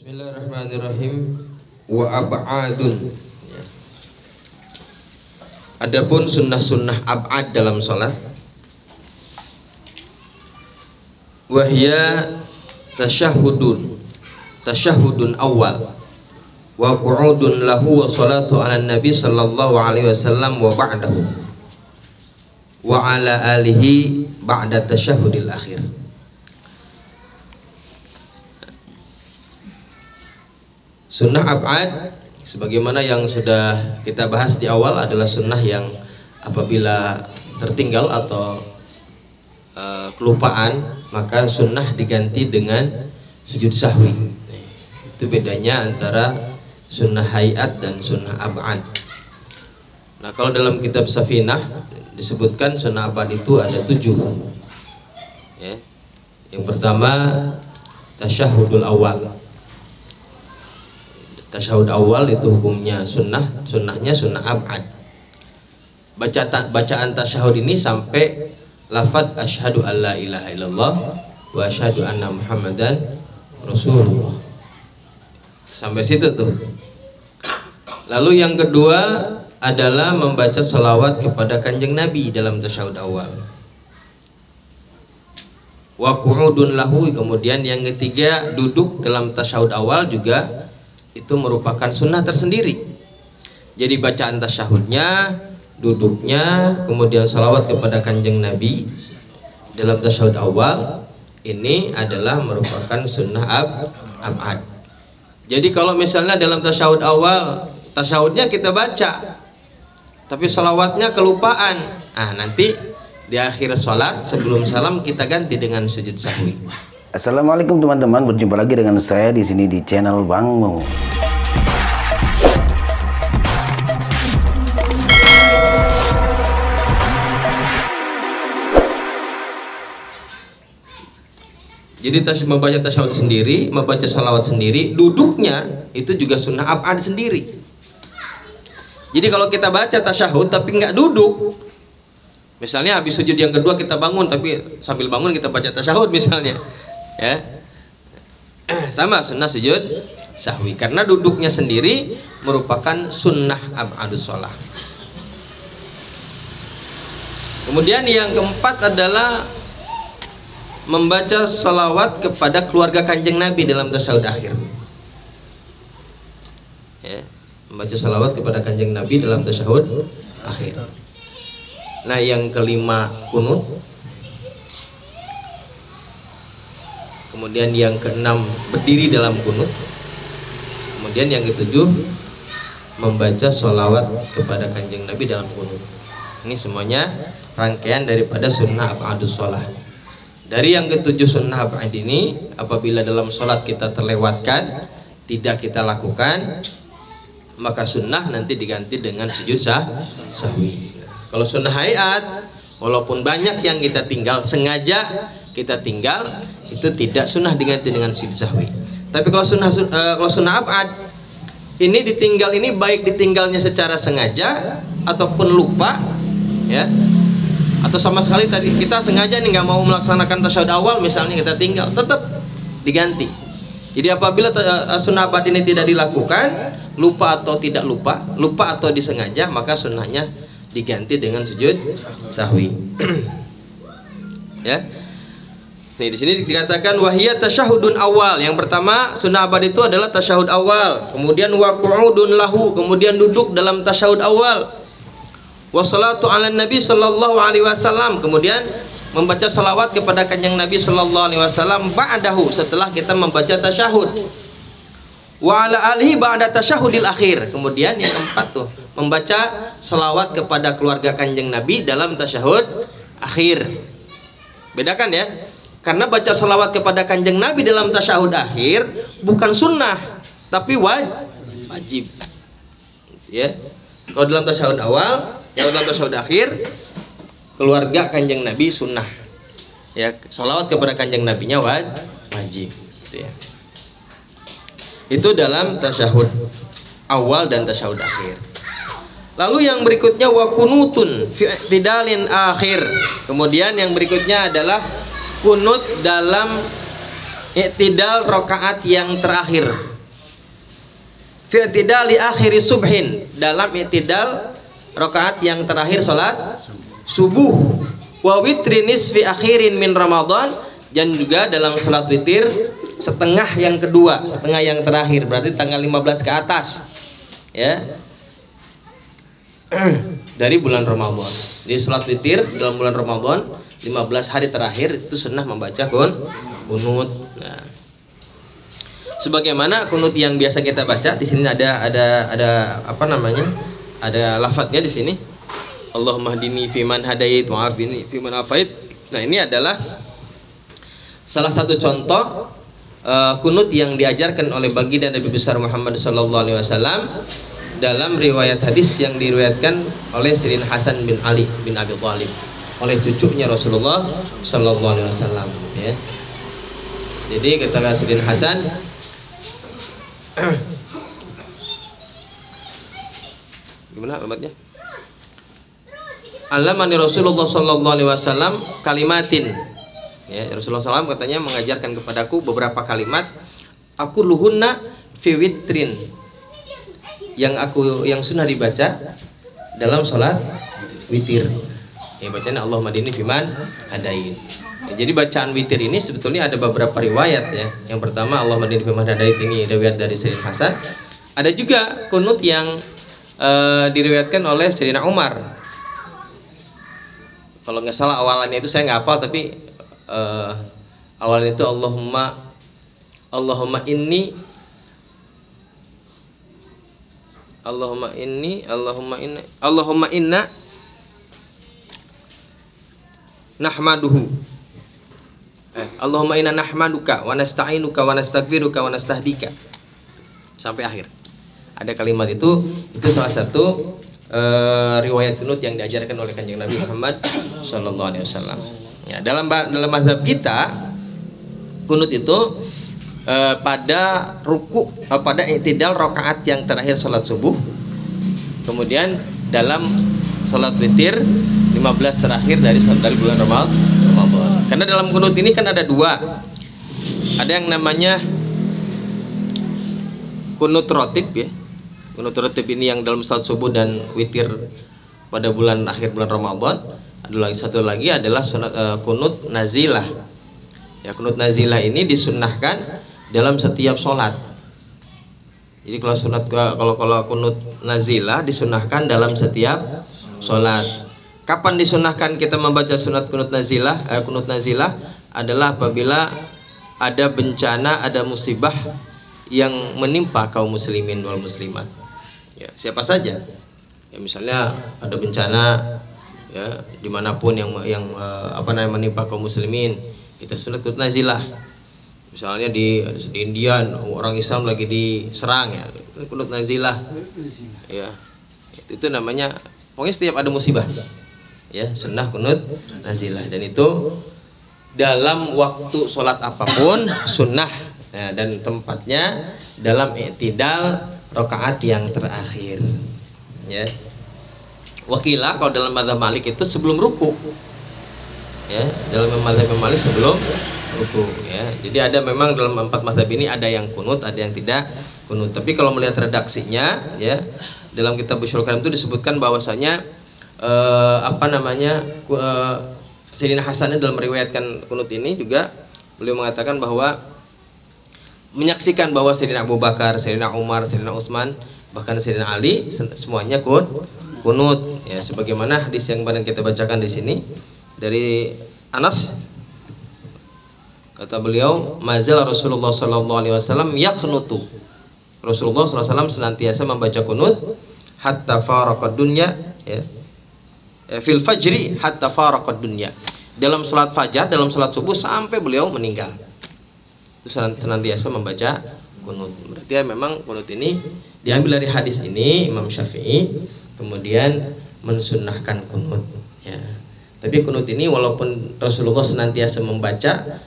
Bismillahirrahmanirrahim. Wa ab'adun. Adapun sunnah-sunnah ab'ad dalam salat, wahya tasyahudun awal wa qu'udun lahu wa salatu ala nabi sallallahu alaihi wasallam wa ba'dahu wa ala alihi ba'da tasyahudil akhir. Sunnah ab'ad sebagaimana yang sudah kita bahas di awal adalah sunnah yang apabila tertinggal atau kelupaan maka sunnah diganti dengan sujud sahwi. Itu bedanya antara sunnah hayat dan sunnah ab'ad. Nah, kalau dalam kitab Safinah disebutkan sunnah ab'ad itu ada 7 ya. Yang pertama tasyahudul awal. Tasyahud awal itu hukumnya sunnahnya sunnah ab'ad. Bacaan tasyahud ini sampai lafaz asyhadu alla ilaha illallah wa asyhadu anna muhammadan rasulullah. Sampai situ tuh. Lalu yang kedua adalah membaca salawat kepada kanjeng Nabi dalam tasyahud awal. Wa qu'udun lahu, kemudian yang ketiga duduk dalam tasyahud awal juga itu merupakan sunnah tersendiri. Jadi bacaan tasyahudnya, duduknya, kemudian salawat kepada kanjeng Nabi dalam tasyahud awal ini adalah merupakan sunnah ab'ad. Jadi kalau misalnya dalam tasyahud awal tasyahudnya kita baca tapi salawatnya kelupaan, nanti di akhir sholat sebelum salam kita ganti dengan sujud sahwi. Assalamualaikum teman-teman, berjumpa lagi dengan saya di sini di channel Bang Mo. Jadi membaca tasyahud sendiri, membaca salawat sendiri, duduknya itu juga sunnah ab'ad sendiri. Jadi kalau kita baca tasyahud tapi nggak duduk, misalnya habis sujud yang kedua kita bangun tapi sambil bangun kita baca tasyahud misalnya, ya sama sunnah sujud sahwi karena duduknya sendiri merupakan sunnah ab'adus shalah. Kemudian yang keempat adalah membaca salawat kepada keluarga kanjeng Nabi dalam tasyahud akhir, ya, membaca salawat kepada kanjeng Nabi dalam tasyahud akhir. Nah, yang kelima kunut. Kemudian yang keenam berdiri dalam kunut. Kemudian yang ketujuh membaca sholawat kepada kanjeng Nabi dalam kunut. Ini semuanya rangkaian daripada sunnah ab'adus shalah. Dari yang ketujuh sunnah ab'ad ini, apabila dalam sholat kita terlewatkan, tidak kita lakukan, maka sunnah nanti diganti dengan sujud sahwi. Kalau sunnah hayat, walaupun banyak yang kita tinggal, sengaja kita tinggal, itu tidak sunnah diganti dengan sujud sahwi. Tapi kalau sunnah ab'ad ini ditinggal, ini baik ditinggalnya secara sengaja ataupun lupa, ya, atau sama sekali tadi kita sengaja nih nggak mau melaksanakan tasyahud awal misalnya, kita tinggal, tetap diganti. Jadi apabila sunnah ab'ad ini tidak dilakukan, lupa atau tidak lupa atau disengaja, maka sunnahnya diganti dengan sujud sahwi. Ya. Nih di sini dikatakan wahiyat tasyahudun awal. Yang pertama sunnah ab'ad itu adalah tasyahud awal. Kemudian wa qu'udun lahu, kemudian duduk dalam tasyahud awal. Wa salatu ala nabi sallallahu alaihi wasallam, kemudian membaca salawat kepada kanjeng Nabi sallallahu alaihi wasallam ba'dahu, setelah kita membaca tasyahud. Wa ala alihi ba'da tasyahudil akhir. Kemudian yang keempat tuh membaca salawat kepada keluarga kanjeng Nabi dalam tasyahud akhir. Bedakan ya, karena baca salawat kepada kanjeng Nabi dalam tasyahud akhir bukan sunnah tapi wajib. Ya, kalau dalam tasyahud awal, ya dalam tasyahud akhir keluarga kanjeng Nabi sunnah. Ya, salawat kepada kanjeng Nabinya wajib. Gitu ya. Itu dalam tasyahud awal dan tasyahud akhir. Lalu yang berikutnya wa kunutun fi i'tidalin akhir. Kemudian yang berikutnya adalah kunut dalam i'tidal rakaat yang terakhir. fi i'tidali akhiri subhin, dalam i'tidal rakaat yang terakhir salat subuh, wa witri nisfi akhirin min Ramadan, dan juga dalam salat witir setengah yang kedua, setengah yang terakhir, berarti tanggal 15 ke atas ya dari bulan Ramadan. Jadi salat witir dalam bulan Ramadan 15 hari terakhir itu sunnah membaca kunut. Nah, sebagaimana kunut yang biasa kita baca di sini ada apa namanya? Ada lafadznya di sini. Allahumma hdini fiman hadait wa afini fiman afait. Nah, ini adalah salah satu contoh kunut yang diajarkan oleh baginda Nabi besar Muhammad sallallahu alaihi wasallam dalam riwayat hadis yang diriwayatkan oleh Sayyidina Hasan bin Ali bin Abi Thalib, oleh cucunya Rasulullah sallallahu alaihi wasallam ya. Jadi kata Sayyidina Hasan, gimana alamatnya? Alamani Rasulullah sallallahu alaihi wasallam kalimatin. Ya, Rasulullah SAW katanya mengajarkan kepadaku beberapa kalimat, aku luhunna fi witrin, yang sunnah dibaca dalam salat witir. Ya, bacaan Allahumma hdini fiman hadait. Ya, jadi bacaan witir ini sebetulnya ada beberapa riwayat ya. Yang pertama Allahumma hdini fiman hadait, ini riwayat dari Sayyidina Hasan. Ada juga kunut yang diriwayatkan oleh Sayyidina Umar. Kalau nggak salah awalannya itu saya nggak hafal, tapi awalnya itu Allahumma inni nahmaduhu Allahumma inna nahmaduka wa nasta'inuka wa nastaghfiruka wa nastahdika sampai akhir. Ada kalimat itu salah satu riwayat kunut yang diajarkan oleh Kanjeng Nabi Muhammad sallallahu alaihi wasallam. Ya, dalam mazhab kita kunut itu pada ruku, pada i'tidal rakaat yang terakhir salat subuh, kemudian dalam salat witir 15 terakhir dari bulan Ramadan. Karena dalam kunut ini kan ada dua, ada yang namanya kunut rotib ya. Kunut rotib ini yang dalam salat subuh dan witir pada akhir bulan Ramadan. Satu lagi adalah kunut nazilah. Ya, kunut nazilah ini disunnahkan dalam setiap sholat. Jadi kalau kunut nazilah disunnahkan dalam setiap sholat. Kapan disunnahkan kita membaca kunut nazilah? Kunut nazilah adalah apabila ada bencana, ada musibah yang menimpa kaum muslimin wal muslimat. Ya, siapa saja. Ya, misalnya ada bencana ya dimanapun yang menimpa kaum muslimin, kita sunat kunut nazilah. Misalnya di India orang Islam lagi diserang ya, kunut nazilah ya, itu namanya, pokoknya setiap ada musibah ya sunnah kunut nazilah, dan itu dalam waktu sholat apapun sunnah ya, dan tempatnya dalam i'tidal rakaat yang terakhir ya. Wakilah kalau dalam mazhab Malik itu sebelum ruku ya, dalam mazhab Malik sebelum ruku ya. Jadi ada memang dalam 4 mazhab ini ada yang kunut, ada yang tidak kunut. Tapi kalau melihat redaksinya ya, dalam kitab Ushul Karim itu disebutkan bahwasanya Sayyidina Hasan dalam meriwayatkan kunut ini juga beliau mengatakan bahwa menyaksikan bahwa Sayyidina Abu Bakar, Sayyidina Umar, Sayyidina Utsman, bahkan Sayyidina Ali semuanya kunut ya, sebagaimana hadis yang kemarin kita bacakan di sini dari Anas, kata beliau, mazal Rasulullah sallallahu alaihi wasallam yaqnutu, Rasulullah sallallahu alaihi wasallam senantiasa membaca kunut hatta faraqad dunya ya, fil fajri hatta faraqad dunya, dalam salat fajar, dalam salat subuh sampai beliau meninggal itu senantiasa membaca kunut. Berarti ya memang kunut ini diambil dari hadis ini Imam Syafi'i kemudian mensunnahkan kunut ya. Tapi kunut ini walaupun Rasulullah senantiasa membaca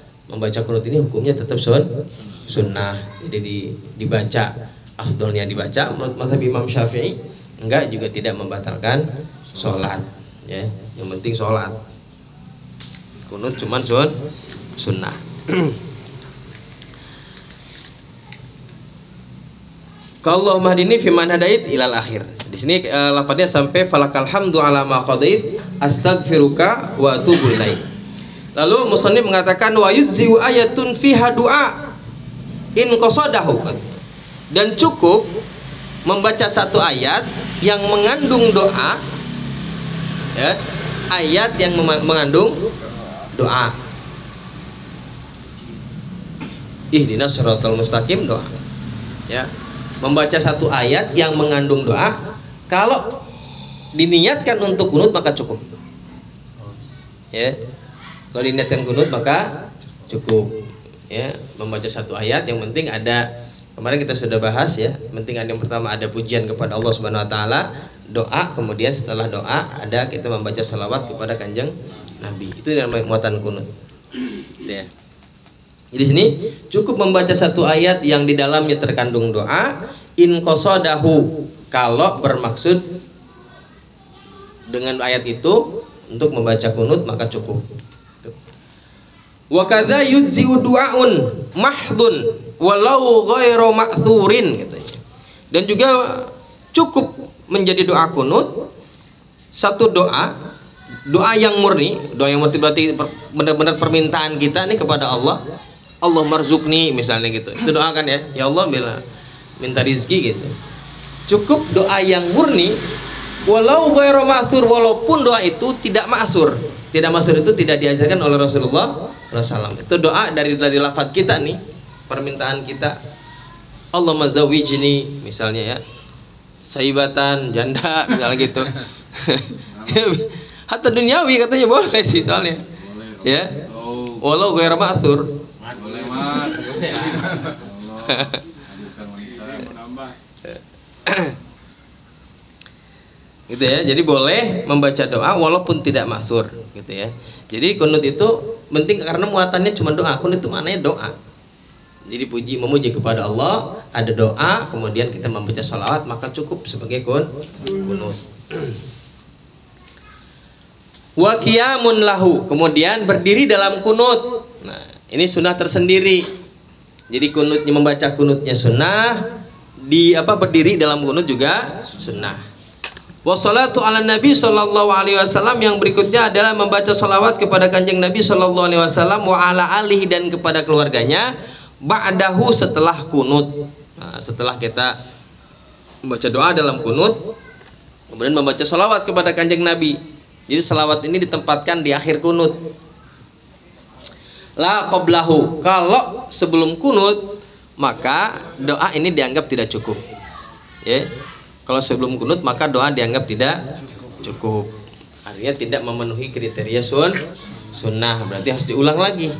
kunut ini, hukumnya tetap sunnah. Jadi dibaca, afdolnya dibaca. Menurut mazhab Imam Syafi'i enggak, juga tidak membatalkan sholat ya. Yang penting sholat. Kunut cuman sunnah. Kalau mahdini fiman hadait ilal akhir. Di sini lafadznya sampai falakal hamdu ala ma qadait astaghfiruka wa atubu ilaik. Lalu musannif mengatakan wa yujzi'u ayatun fiha du'a in qasadahu. Dan cukup membaca satu ayat yang mengandung doa, ya, ayat yang mengandung doa. Ihdinas shiratal mustaqim, doa. Ya. Membaca satu ayat yang mengandung doa, kalau diniatkan untuk kunut maka cukup. Ya. Kalau diniatkan kunut maka cukup. Ya, membaca satu ayat yang penting ada, kemarin kita sudah bahas ya, penting ada yang pertama ada pujian kepada Allah Subhanahu wa taala, doa, kemudian setelah doa ada kita membaca salawat kepada Kanjeng Nabi. Itu yang muatan kunut. Ya. Di sini cukup membaca satu ayat yang di dalamnya terkandung doa, in qasadahu, kalau bermaksud dengan ayat itu untuk membaca kunut maka cukup. Wa kadza yujzi'u du'aun mahdun walau ghairu ma'thurin, katanya. Dan juga cukup menjadi doa kunut satu doa yang murni. Doa yang murni berarti benar-benar permintaan kita nih kepada Allah. Allah marzukni misalnya gitu. Itu doa kan ya. Ya Allah bila minta rizki gitu. Cukup doa yang murni walau ghairu ma'thur, walaupun doa itu tidak ma'sur. Tidak ma'sur itu tidak diajarkan oleh Rasulullah SAW. Itu doa dari lafaz kita nih, permintaan kita. Allah mazawijni misalnya ya. Saibatan, janda misalnya gitu. Hatta duniawi katanya boleh sih soalnya. Ya. Walau ghairu ma'thur. Boleh mah. Gitu ya. Jadi boleh membaca doa walaupun tidak ma'thur gitu ya. Jadi kunut itu penting karena muatannya cuma doa. Kunut itu maknanya doa. Jadi memuji kepada Allah, ada doa, kemudian kita membaca salawat, maka cukup sebagai kunut. Wa qiyamun lahu, kemudian berdiri dalam kunut. Nah, ini sunnah tersendiri. Jadi kunutnya, membaca kunutnya sunnah, berdiri dalam kunut juga sunnah. Wassalatu ala Nabi sallallahu alaihi wasallam, yang berikutnya adalah membaca salawat kepada Kanjeng Nabi sallallahu alaihi wasallam wa ala alihi, dan kepada keluarganya, ba'dahu, setelah kunut. Nah, setelah kita membaca doa dalam kunut, kemudian membaca salawat kepada Kanjeng Nabi. Jadi salawat ini ditempatkan di akhir kunut. La qablahu, kalau sebelum kunut maka doa ini dianggap tidak cukup. Ya. Kalau sebelum kunut maka doa dianggap tidak cukup. Artinya tidak memenuhi kriteria sunnah, berarti harus diulang lagi.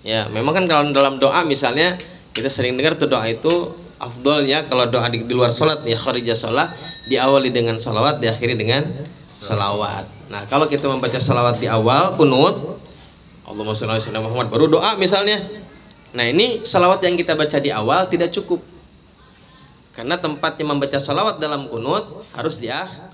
Ya, memang kan kalau dalam doa misalnya kita sering dengar tuh doa itu afdolnya kalau doa di luar sholat ya kharijah sholat, diawali dengan salawat, diakhiri dengan salawat. Nah, kalau kita membaca salawat di awal kunut, Allahumma sholli ala sayyidina Muhammad, baru doa misalnya. Nah, ini salawat yang kita baca di awal tidak cukup. Karena tempatnya membaca salawat dalam kunut harus di akhir.